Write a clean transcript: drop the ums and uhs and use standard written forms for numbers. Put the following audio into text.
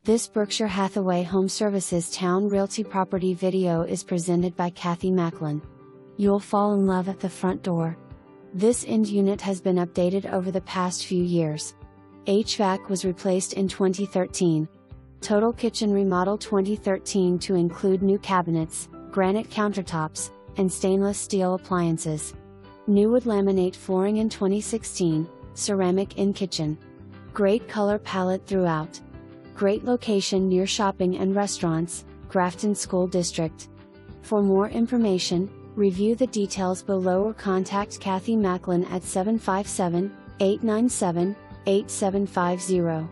This Berkshire Hathaway HomeServices Towne Realty property video is presented by Kathy Macklin. You'll fall in love at the front door. This end unit has been updated over the past few years. HVAC was replaced in 2013. Total kitchen remodel 2013 to include new cabinets, granite countertops, and stainless steel appliances. New wood laminate flooring in 2016, ceramic in kitchen. Great color palette throughout. Great location near shopping and restaurants, Grafton School District. For more information, review the details below or contact Kathy Macklin at 757-897-8750.